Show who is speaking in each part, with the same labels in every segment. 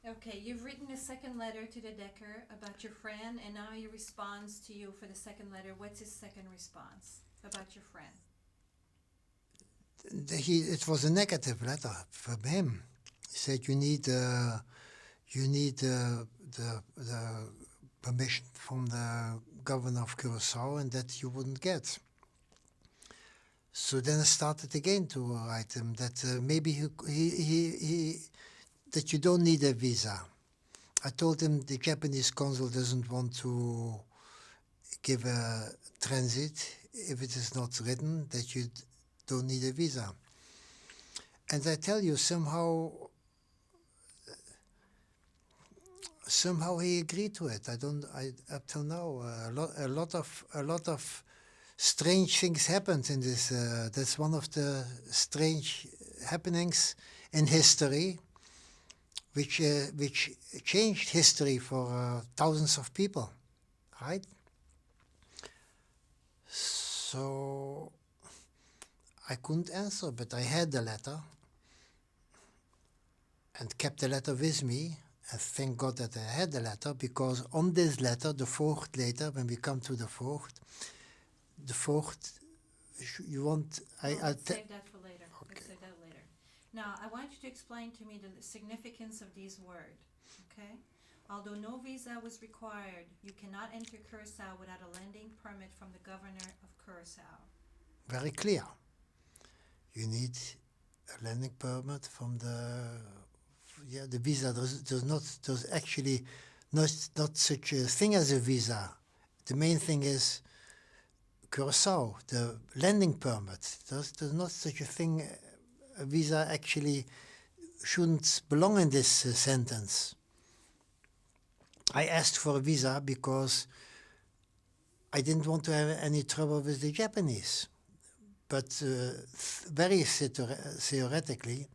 Speaker 1: Okay, you've written a second letter to the Decker about your friend, and now he responds to you for the second letter. What's his second response about your friend?
Speaker 2: It was a negative letter from him. He said you need the permission from the governor of Curacao, and that you wouldn't get. So then I started again to write him that maybe he that you don't need a visa. I told him the Japanese consul doesn't want to give a transit if it is not written that you don't need a visa. And I tell you, somehow he agreed to it. Up till now, a lot of strange things happened in this. That's one of the strange happenings in history, which changed history for thousands of people, right? So I couldn't answer, but I had the letter and kept the letter with me. And thank God that I had the letter, because on this letter, the voogd later, when we come to the voogd, you want...
Speaker 1: Let's save that for later. Okay. Let's save that later. Now, I want you to explain to me the significance of these words, okay? Although no visa was required, you cannot enter Curacao without a landing permit from the governor of Curacao.
Speaker 2: Very clear. You need a landing permit from the visa. There's actually not such a thing as a visa. The main thing is Curacao, the landing permit. There's not such a thing. A visa actually shouldn't belong in this sentence. I asked for a visa because I didn't want to have any trouble with the Japanese. But very theoretically,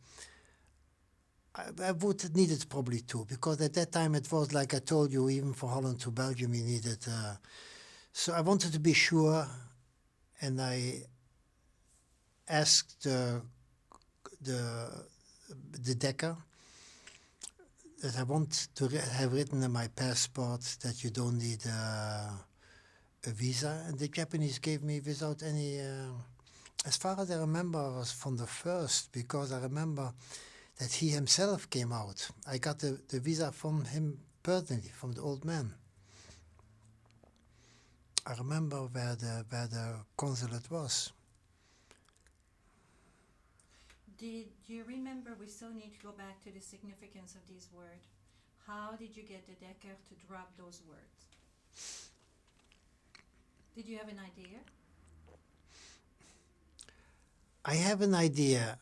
Speaker 2: I would need it probably too, because at that time it was like I told you, even for Holland to Belgium you needed. So I wanted to be sure, and I asked the Decker that I want to have written in my passport that you don't need a visa, and the Japanese gave me without any. As far as I remember, I was from the first, because I remember that he himself came out. I got the visa from him personally, from the old man. I remember where the consulate was.
Speaker 1: Do you remember, we still need to go back to the significance of these words. How did you get the Decker to drop those words? Did you have an idea?
Speaker 2: I have an idea.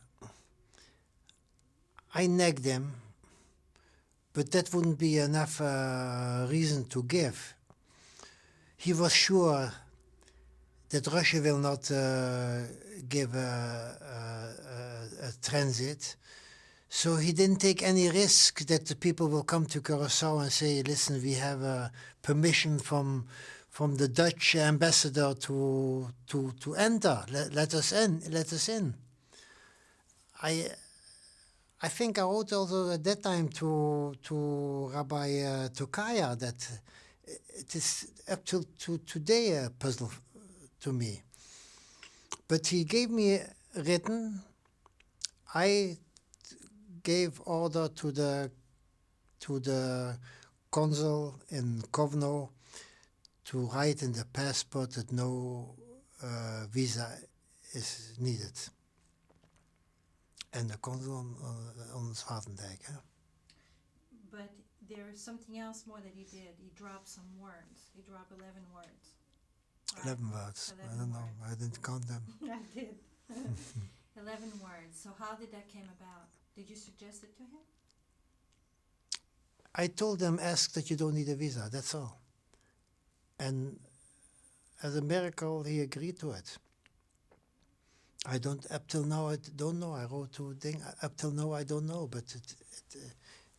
Speaker 2: I nagged him, but that wouldn't be enough reason to give. He was sure that Russia will not give a transit, so he didn't take any risk that the people will come to Curacao and say, listen, we have permission from the Dutch ambassador to enter. Let us in. I think I wrote also at that time to Rabbi Tokaya that it is up to today a puzzle to me. But he gave me written. I gave order to the consul in Kovno to write in the passport that no visa is needed. And the consul on Zwartendijk. Huh?
Speaker 1: But there's something else more that he did. He dropped some words. He dropped 11 words.
Speaker 2: Right? 11 words. 11 I don't know. I didn't count them.
Speaker 1: I did. 11 words. So how did that came about? Did you suggest it to him?
Speaker 2: I told him, ask that you don't need a visa. That's all. And as a miracle, he agreed to it. Up till now, I don't know. I wrote to Ding. Up till now, I don't know. But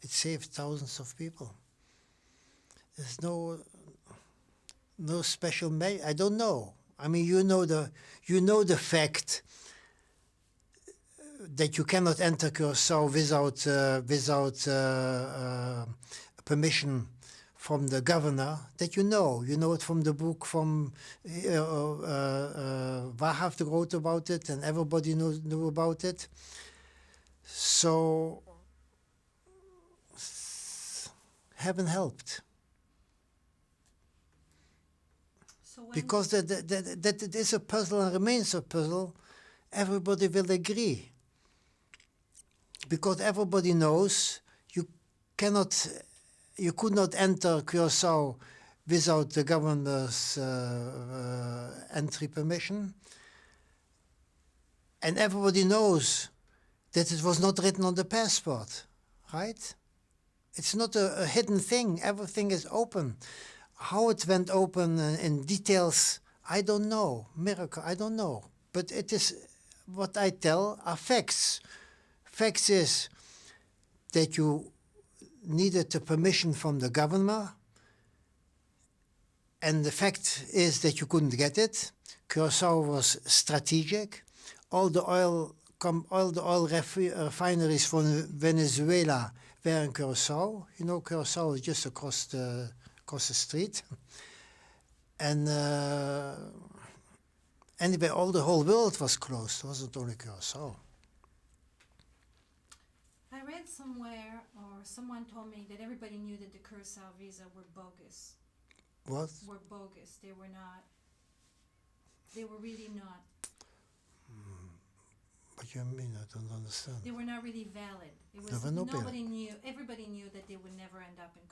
Speaker 2: it saved thousands of people. There's no special. I don't know. I mean, you know the fact. that you cannot enter Curacao without permission from the governor, that you know it from the book from Wahaft wrote about it, and everybody knew about it. So heaven helped.
Speaker 1: So when
Speaker 2: Because that it is a puzzle and remains a puzzle, everybody will agree. Because everybody knows you could not enter Curacao without the governor's entry permission. And everybody knows that it was not written on the passport, right? It's not a hidden thing. Everything is open. How it went open in details, I don't know. Miracle, I don't know. But it is what I tell are facts. Facts is that you needed the permission from the governor, and the fact is that you couldn't get it. Curacao was strategic. All the oil refineries from Venezuela were in Curacao. You know, Curacao is just across the street. And anyway, the whole world was closed. It wasn't only Curacao.
Speaker 1: I read somewhere, or someone told me that everybody knew that the Curacao visa were bogus.
Speaker 2: What?
Speaker 1: Were bogus. They were not. They were really not.
Speaker 2: What do you mean? I don't understand.
Speaker 1: They were not really valid. It was nobody knew. Everybody knew that they would never end up in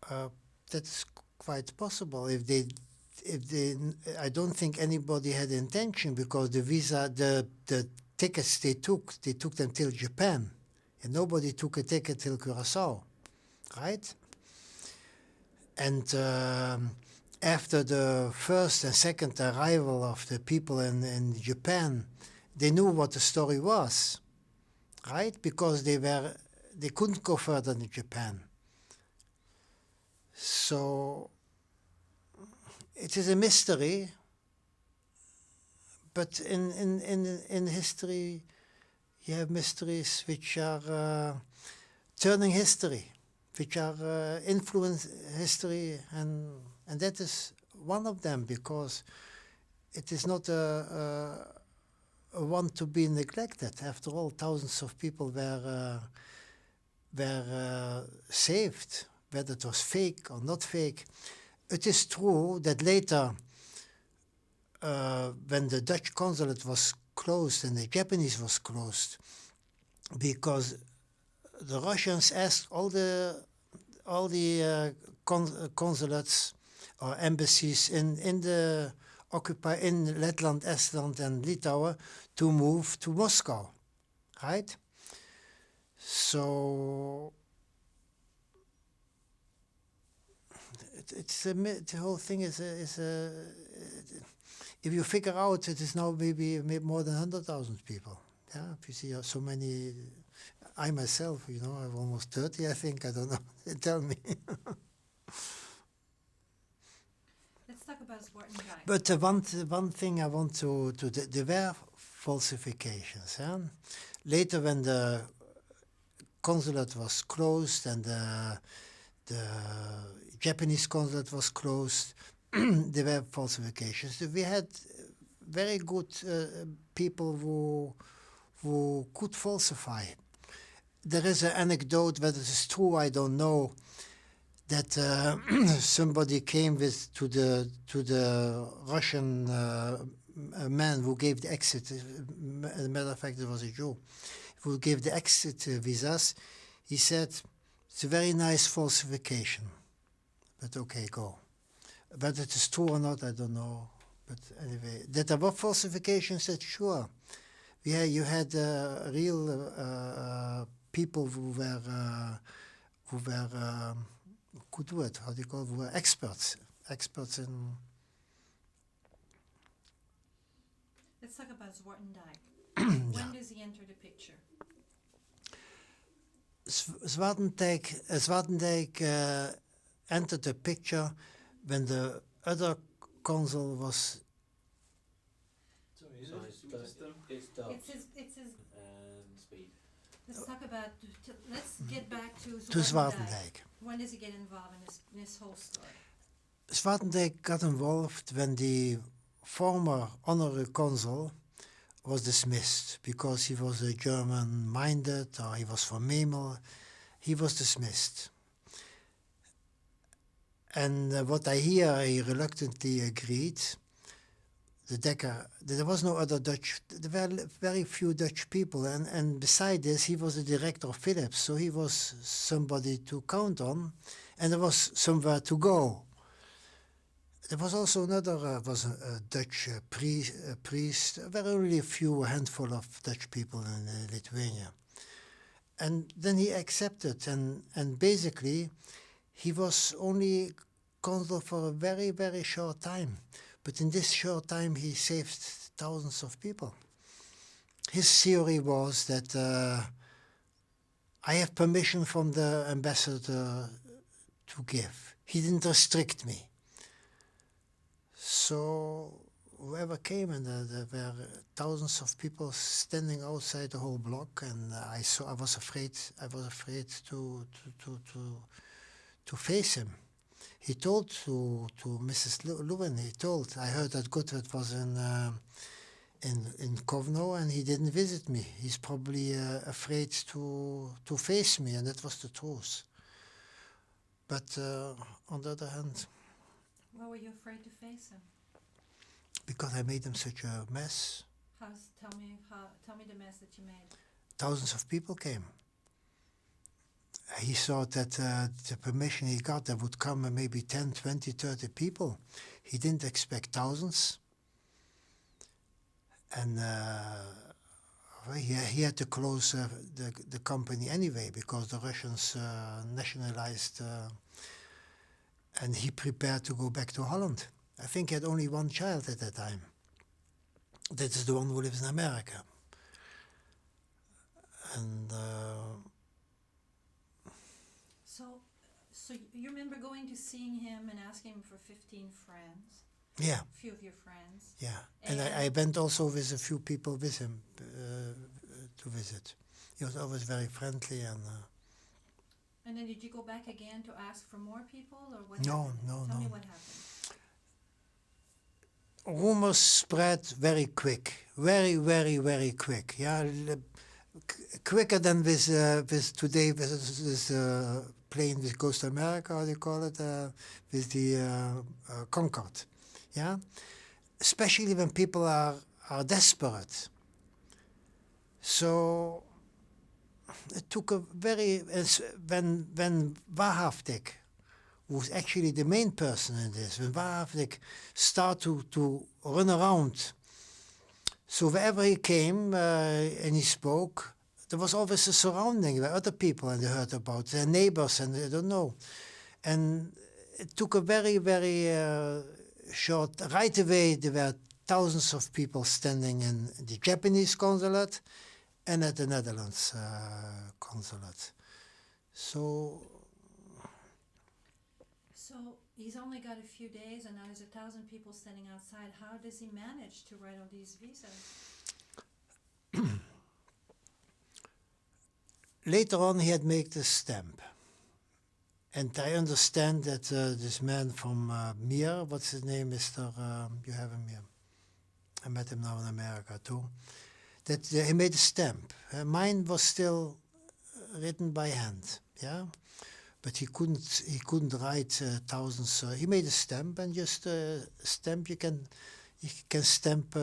Speaker 1: Curacao.
Speaker 2: That's quite possible. If they, I don't think anybody had intention, because the visa, the tickets they took them till Japan, and nobody took a ticket till Curacao, right? And after the first and second arrival of the people in Japan, they knew what the story was, right? Because they couldn't go further than Japan. So it is a mystery, but in history you have mysteries which are turning history, which are influence history, and that is one of them, because it is not a one to be neglected. After all, thousands of people were saved, whether it was fake or not fake. It is true that later, when the Dutch consulate was closed and the Japanese was closed, because the Russians asked all the consulates or embassies in Letland, Estland, and Lithuania to move to Moscow, right? So the whole thing is if you figure out, it is now maybe more than 100,000 people. Yeah, if you see so many. I myself, I'm almost 30, I think. I don't know. Tell me.
Speaker 1: Let's talk about Zwartendijk.
Speaker 2: But one thing I want to there were falsifications. Yeah? Later, when the consulate was closed and the Japanese consulate was closed, there were falsifications. We had very good people who could falsify. There is an anecdote, whether it is true, I don't know, that somebody came to the Russian man who gave the exit. As a matter of fact, it was a Jew who gave the exit visas. He said, "It's a very nice falsification, but okay, go." Whether it is true or not, I don't know. But anyway, that there were falsifications, that's sure. Yeah, you had real people who were Gutwirth, how do you call it? Who were experts in.
Speaker 1: Let's talk about Zwartendijk. When does he enter the picture?
Speaker 2: Zwartendijk entered the picture when the other consul was.
Speaker 3: Sorry, So it's Dutch
Speaker 1: It's his.
Speaker 3: and speed.
Speaker 1: Let's talk about. Let's get back to
Speaker 2: To Zwartendijk.
Speaker 1: When does he get involved in this whole story?
Speaker 2: Zwartendijk got involved when the former honorary consul was dismissed because he was a German-minded or he was from Memel. He was dismissed. And what I hear, he reluctantly agreed. The Dekker, there was no other Dutch, there were very few Dutch people. And beside this, he was the director of Philips, so he was somebody to count on. And there was somewhere to go. There was also another, was a Dutch priest. There were only a handful of Dutch people in Lithuania. And then he accepted, and basically he was only consul for a very, very short time. But in this short time he saved thousands of people. His theory was that I have permission from the ambassador to give. He didn't restrict me. So whoever came, and there were thousands of people standing outside the whole block, and I was afraid to face him. He told to Mrs. Lewin, I heard that Gutwirth was in Kovno and he didn't visit me. He's probably afraid to face me, and that was the truth. But on the other hand,
Speaker 1: Why were you afraid to face him?
Speaker 2: because I made him such a mess.
Speaker 1: Tell me the mess that you made.
Speaker 2: Thousands of people came. He thought that the permission he got, there would come maybe 10, 20, 30 people. He didn't expect thousands. And he had to close the company anyway because the Russians nationalized, and he prepared to go back to Holland. I think he had only one child at that time. That is the one who lives in America. And
Speaker 1: So you remember going to seeing him and asking him for 15 friends?
Speaker 2: yeah,
Speaker 1: A few of your friends.
Speaker 2: yeah. And I went also with a few people with him to visit. He was always very friendly and.
Speaker 1: And then did you go back again to ask for more people, or what?
Speaker 2: No,
Speaker 1: happened?
Speaker 2: no,
Speaker 1: Tell
Speaker 2: no.
Speaker 1: me what happened.
Speaker 2: Rumors spread very quick, very, very, very quick. Yeah, quicker than with today with this plane which goes to America. How do you call it? With the Concorde. Yeah, especially when people are desperate. So it took a very when Wahrhaftig, who's actually the main person in this, when Wahrhaftig started to run around. So wherever he came and he spoke, there was always a surrounding where other people and they heard about their neighbors and they don't know. And it took a very, very short, right away there were thousands of people standing in the Japanese consulate and at the Netherlands consulate. So
Speaker 1: he's only got a few days and now there's 1,000 people standing outside. How does he manage to write all these visas?
Speaker 2: Later on he had made a stamp. And I understand that this man from Mir, what's his name, Mr. You have him here. I met him now in America too. That he made a stamp. Mine was still written by hand, yeah. But he couldn't write thousands. He made a stamp, and just a stamp you can stamp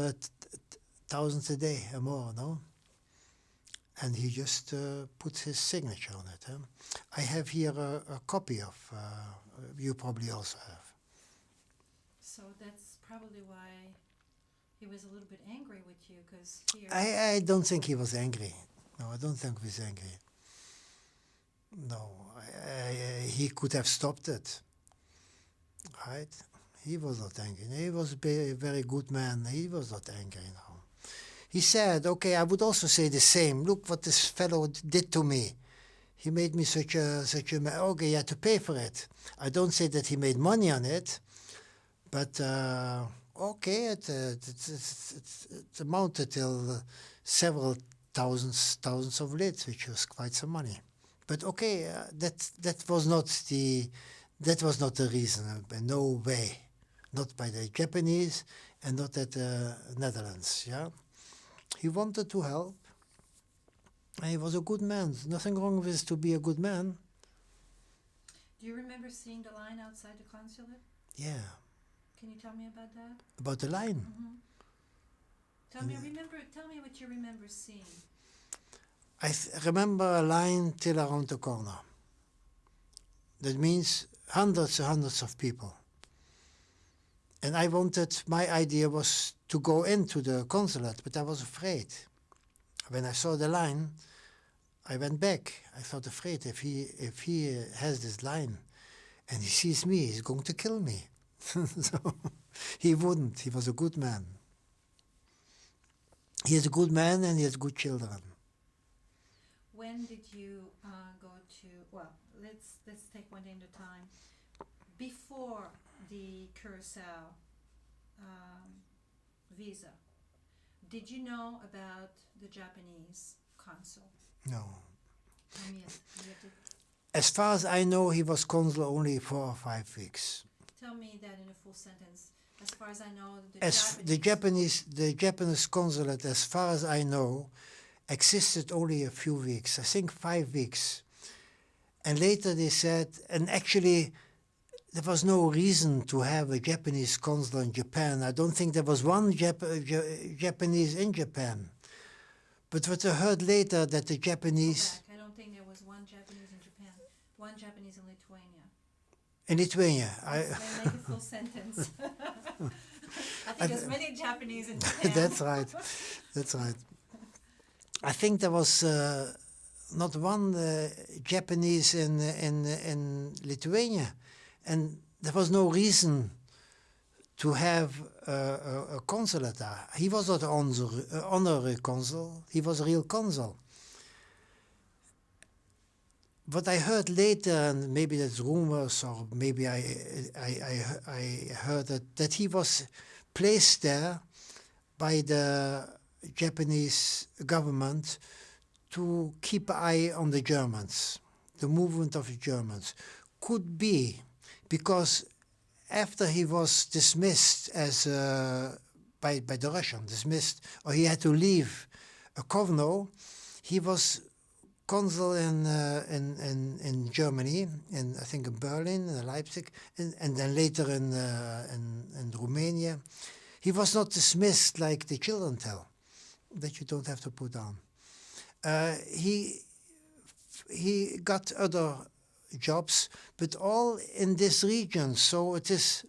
Speaker 2: thousands a day or more, no? And he just puts his signature on it. I have here a copy of. You probably also have.
Speaker 1: So that's probably why he was a little bit angry with you, because here.
Speaker 2: I don't think he was angry. No, I don't think he was angry. No, he could have stopped it. Right? He was not angry. He was a very good man. He was not angry now. He said, okay, I would also say the same. Look what this fellow did to me. He made me such a okay, you had to pay for it. I don't say that he made money on it, but okay, it amounted till several thousands of lids, which was quite some money. But okay, that was not the reason. No way, not by the Japanese and not at the Netherlands. Yeah, he wanted to help. And he was a good man. There's nothing wrong with to be a good man.
Speaker 1: Do you remember seeing the line outside the consulate?
Speaker 2: Yeah.
Speaker 1: Can you tell me about that?
Speaker 2: About the line.
Speaker 1: Mm-hmm. Tell me what you remember seeing.
Speaker 2: I remember a line till around the corner. That means hundreds and hundreds of people. And my idea was to go into the consulate, but I was afraid. When I saw the line, I went back. I thought afraid if he has this line and he sees me, he's going to kill me. So he wouldn't. He was a good man. He is a good man and he has good children.
Speaker 1: When did you go to? Well, let's take one day at a time. Before the Curacao visa, did you know about the Japanese consul?
Speaker 2: No.
Speaker 1: Yes.
Speaker 2: As far as I know, he was consul only 4 or 5 weeks.
Speaker 1: Tell me that in a full sentence. As far as I know,
Speaker 2: the Japanese consulate, as far as I know, existed only a few weeks. I think 5 weeks. And later they said, and actually there was no reason to have a Japanese consul in Japan. I don't think there was one Japanese in Japan. But what I heard later that the Japanese...
Speaker 1: I don't think there was one Japanese in Japan. One Japanese in Lithuania.
Speaker 2: In Lithuania.
Speaker 1: Make a full sentence. I think there's many Japanese in Japan.
Speaker 2: That's right. I think there was not one Japanese in Lithuania. And there was no reason to have a consulate there. He was not an honorary consul, he was a real consul. What I heard later, and maybe that's rumors, or maybe I heard that he was placed there by the Japanese government to keep an eye on the Germans, the movement of the Germans. Could be because after he was dismissed as by the Russians, dismissed, or he had to leave Kovno, he was consul in Germany, I think in Berlin, in Leipzig, and then later in Romania. He was not dismissed like the children tell, that you don't have to put on. He got other jobs, but all in this region. So it is,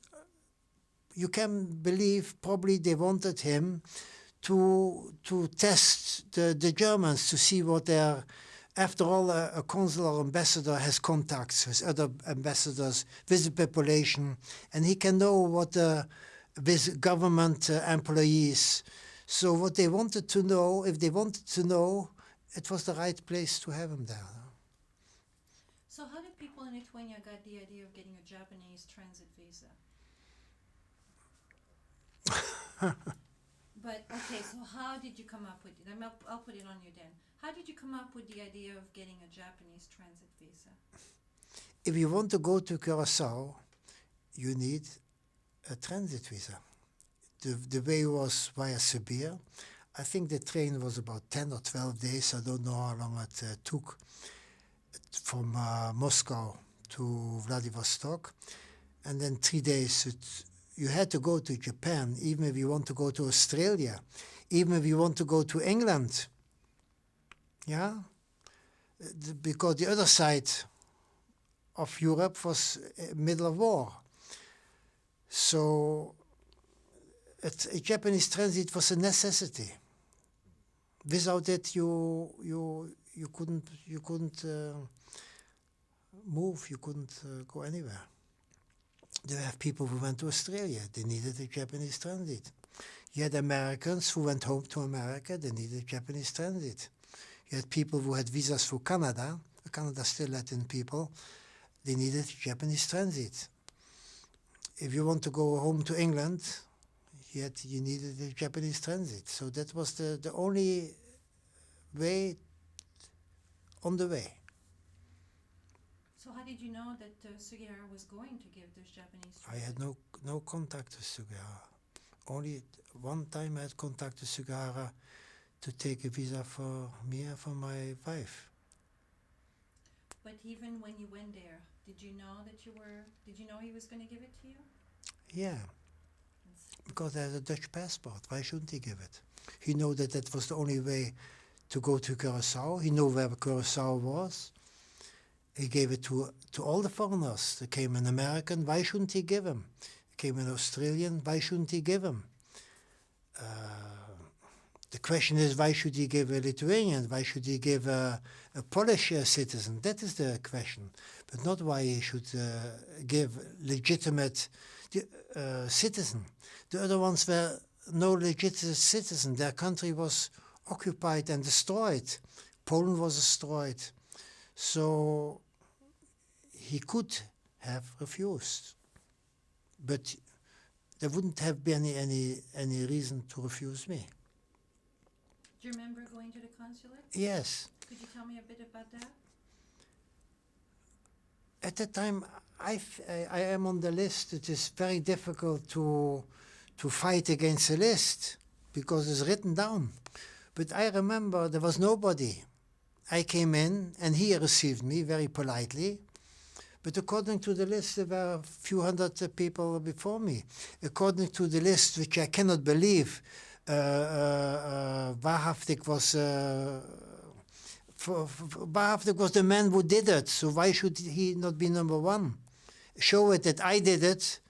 Speaker 2: you can believe probably they wanted him to test the Germans to see what their, after all, a consul or ambassador has contacts with other ambassadors, with the population, and he can know what with government employees. So what they wanted to know, if they wanted to know, it was the right place to have him there.
Speaker 1: So how did people in Lithuania get the idea of getting a Japanese transit visa? But okay, so how did you come up with it? I'll put it on you then. How did you come up with the idea of getting a Japanese transit visa?
Speaker 2: If you want to go to Curacao, you need a transit visa. The way was via Sibir. I think the train was about 10 or 12 days. I don't know how long it took from Moscow to Vladivostok. And then 3 days, you had to go to Japan, even if you want to go to Australia, even if you want to go to England. Yeah? Because the other side of Europe was middle of war. So a Japanese transit was a necessity. Without it, you couldn't move. You couldn't go anywhere. You have people who went to Australia. They needed a Japanese transit. You had Americans who went home to America. They needed Japanese transit. You had people who had visas for Canada. Canada still let in people. They needed Japanese transit. If you want to go home to England, yet you needed a Japanese transit. So that was the only way on the way.
Speaker 1: So how did you know that Sugihara was going to give this Japanese
Speaker 2: I had
Speaker 1: transit?
Speaker 2: no contact with Sugihara. Only one time I had contact with Sugihara to take a visa for me and for my wife.
Speaker 1: But even when you went there, did you know he was going to give it to you?
Speaker 2: Yeah, because I had a Dutch passport. Why shouldn't he give it? He knew that was the only way to go to Curacao. He knew where Curacao was. He gave it to all the foreigners. There came an American, why shouldn't he give him? There came an Australian, why shouldn't he give him? The question is, why should he give a Lithuanian? Why should he give a Polish citizen? That is the question. But not why he should give legitimate citizen. The other ones were no legitimate citizen. Their country was occupied and destroyed. Poland was destroyed. So he could have refused. But there wouldn't have been any reason to refuse me.
Speaker 1: Do you remember going to the consulate?
Speaker 2: Yes.
Speaker 1: Could you tell me a bit about that?
Speaker 2: At that time, I am on the list. It is very difficult to fight against the list because it's written down. But I remember there was nobody. I came in and he received me very politely. But according to the list, there were a few hundred people before me. According to the list, which I cannot believe, Wahrhaftig was Wahrhaftig was the man who did it. So why should he not be number one? Show it that I did it.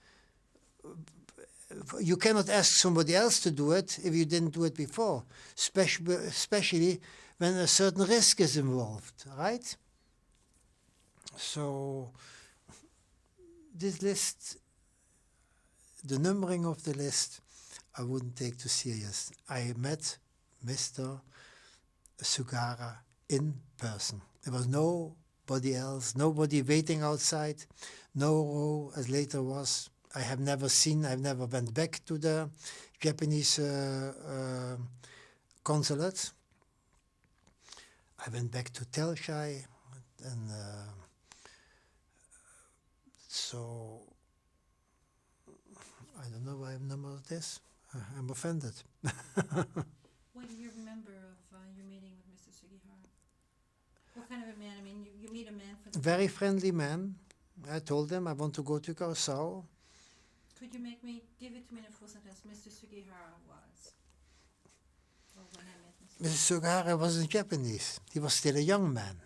Speaker 2: You cannot ask somebody else to do it if you didn't do it before, especially when a certain risk is involved, right? So this list, the numbering of the list, I wouldn't take too serious. I met Mr. Sugihara in person. There was nobody else, nobody waiting outside, no row as later was. I've never went back to the Japanese consulate. I went back to Telshai, and so I don't know why I remember this. I'm offended.
Speaker 1: What do you remember of your meeting with Mr. Sugihara? What kind of a man? I mean, you meet a man for the
Speaker 2: Very friendly man. I told him I want to go to Curacao.
Speaker 1: Could you give it to me in a full sentence, Mr. Sugihara was? Or when I met Mr.
Speaker 2: Mr. Sugihara wasn't Japanese. He was still a young man.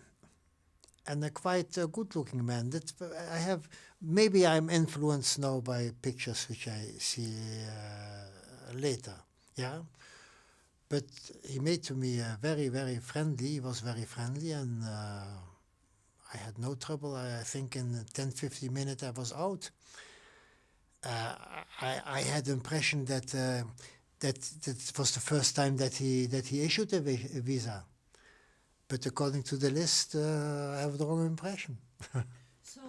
Speaker 2: And a quite good-looking man. Maybe I'm influenced now by pictures which I see later, yeah. But he made to me very, very friendly. He was very friendly, and I had no trouble. I think in 10-15 minutes I was out. I had the impression that that was the first time that he issued a visa. But according to the list, I have the wrong impression.
Speaker 1: So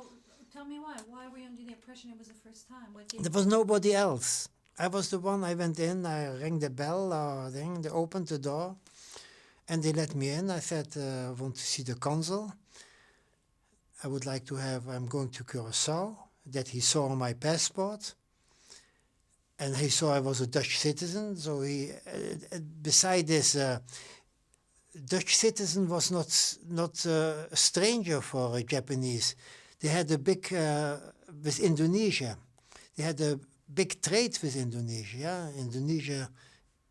Speaker 1: tell me why. Why were you under the impression it was the first time?
Speaker 2: There was nobody else. I was the one. I went in, I rang the bell, they opened the door, and they let me in. I said, I want to see the consul. I would like to I'm going to Curacao. That he saw on my passport. And he saw I was a Dutch citizen. So beside this, Dutch citizen was not a stranger for a Japanese. They had a big, with Indonesia, they had a big trade with Indonesia. Yeah? Indonesia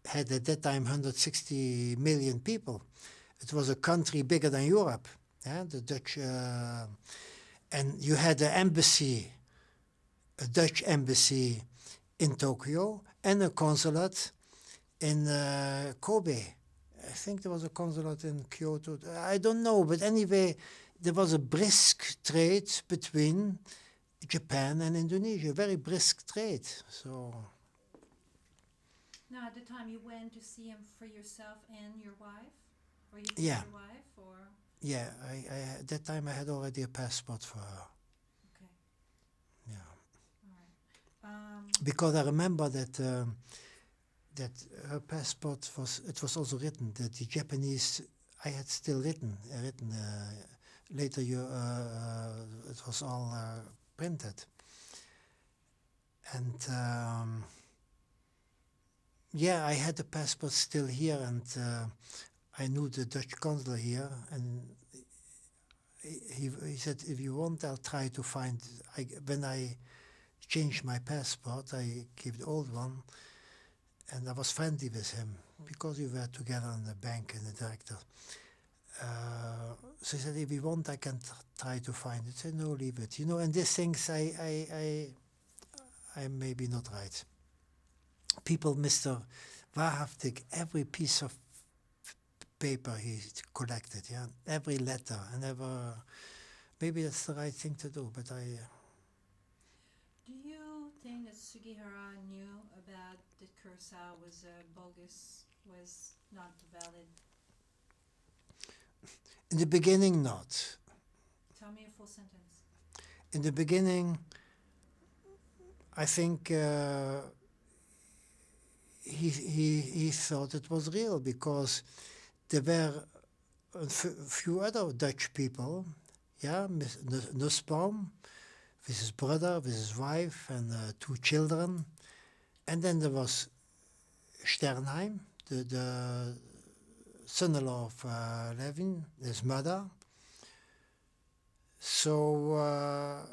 Speaker 2: had at that time 160 million people. It was a country bigger than Europe. Yeah? The Dutch, and you had an embassy, a Dutch embassy in Tokyo and a consulate in Kobe. I think there was a consulate in Kyoto. I don't know, but anyway, there was a brisk trade between Japan and Indonesia, very brisk trade. So.
Speaker 1: Now, at the time you went to see him for yourself and your wife? Or you
Speaker 2: Yeah.
Speaker 1: your wife? Or?
Speaker 2: Yeah, at that time I had already a passport for her.
Speaker 1: Okay.
Speaker 2: Yeah.
Speaker 1: All right.
Speaker 2: Because I remember that that her passport was also written that the Japanese I had still written later it was all printed, and I had the passport still here, and I knew the Dutch consul here, and he said, if you want, I'll try to find. When I changed my passport, I gave the old one, and I was friendly with him because we were together in the bank and the director. So he said, if you want, I can try to find it. I said, no, leave it. And these things I maybe not right. People, Mr. Wahrhaftig, every piece of paper he collected, every letter, and maybe that's the right thing to do, but
Speaker 1: Do you think that Sugihara knew about that Kurosawa was bogus, was not valid?
Speaker 2: In the beginning, not.
Speaker 1: Tell me a full sentence.
Speaker 2: In the beginning, I think he thought it was real because there were a few other Dutch people, Nussbaum, with his brother, with his wife, and 2 children. And then there was Sternheim, the son-in-law of Levin, his mother. So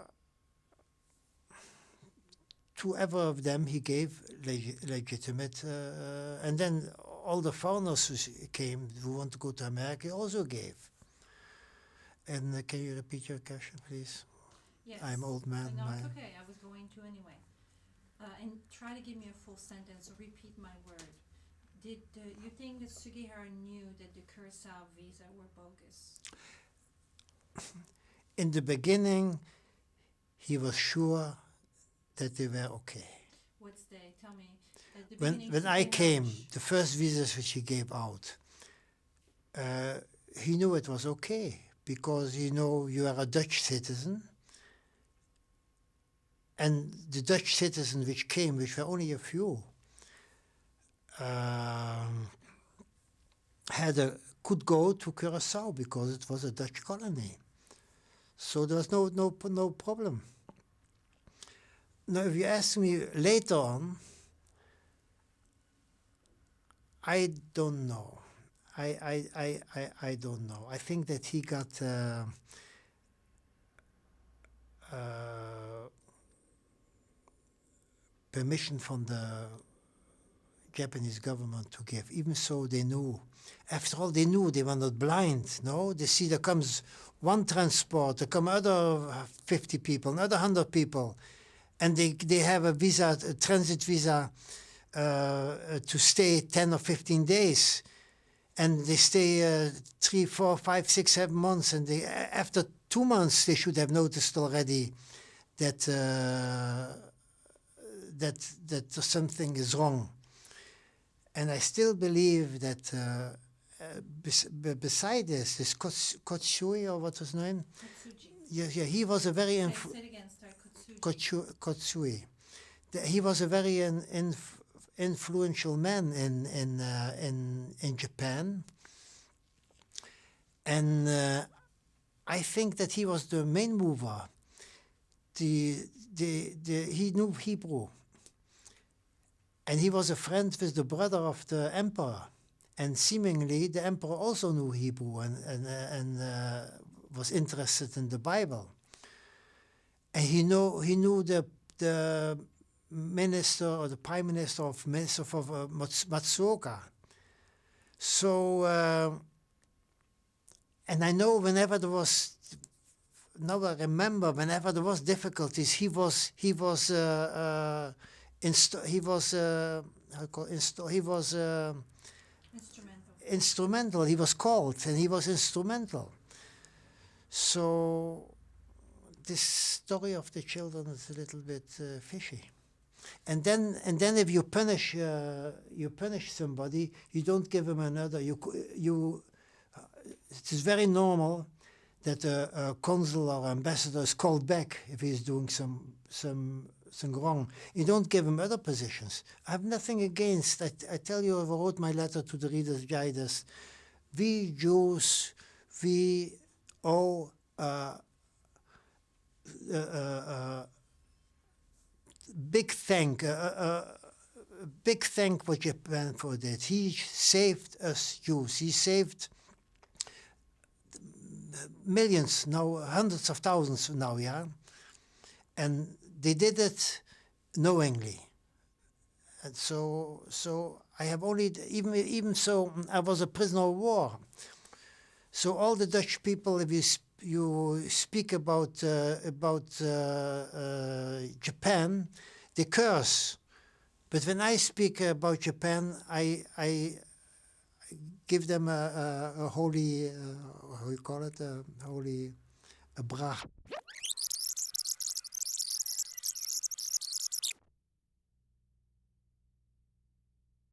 Speaker 2: to every of them he gave legitimate, and then all the foreigners who came who want to go to America also gave. And can you repeat your question, please?
Speaker 1: Yes.
Speaker 2: I'm old man.
Speaker 1: No, it's okay. I was going to anyway. And try to give me a full sentence or repeat my word. Did you think that Sugihara knew that the Kurosawa visa were bogus?
Speaker 2: In the beginning, he was sure that they were okay.
Speaker 1: What's they? Tell me. At the
Speaker 2: When
Speaker 1: beginning,
Speaker 2: I
Speaker 1: he
Speaker 2: came,
Speaker 1: knowledge.
Speaker 2: the first visas which he gave out, he knew it was okay because you are a Dutch citizen, and the Dutch citizens which came, which were only a few, could go to Curaçao because it was a Dutch colony. So there was no problem. Now, if you ask me later on, I don't know. I don't know. I think that he got permission from the Japanese government to give. Even so, they knew. After all, they knew they were not blind. No, they see there comes one transport, there come other 50 people, another 100 people, and they have a visa, a transit visa, to stay 10 or 15 days, and they stay 3, 4, 5, 6, 7 months, and after 2 months they should have noticed already that that something is wrong. And I still believe that beside this Kotsui, or what was his name?
Speaker 1: Kotsuji.
Speaker 2: He was a very
Speaker 1: Say it again, start Kotsuji.
Speaker 2: Kotsui. He was a very influential man in Japan, and I think that he was the main mover. He knew Hebrew, and he was a friend with the brother of the emperor, and seemingly the emperor also knew Hebrew and was interested in the Bible. And he knew the minister or the prime minister of Matsuoka. So, and I know whenever there was, now I remember whenever there was difficulties, he was instrumental. He was called, and he was instrumental. So this story of the children is a little bit fishy. And then if you punish somebody, you don't give him another. It is very normal that a consul or ambassador is called back if he's doing some something wrong. You don't give them other positions. I have nothing against. I tell you, I wrote my letter to the Reader's Digest. We Jews, we owe big thank what Japan for that. He saved us Jews. He saved millions now, hundreds of thousands now, yeah. And they did it knowingly. And so I have only, even so, I was a prisoner of war. So all the Dutch people, if you speak about Japan, they curse. But when I speak about Japan, I give them a holy, how you call it, a holy, a brach.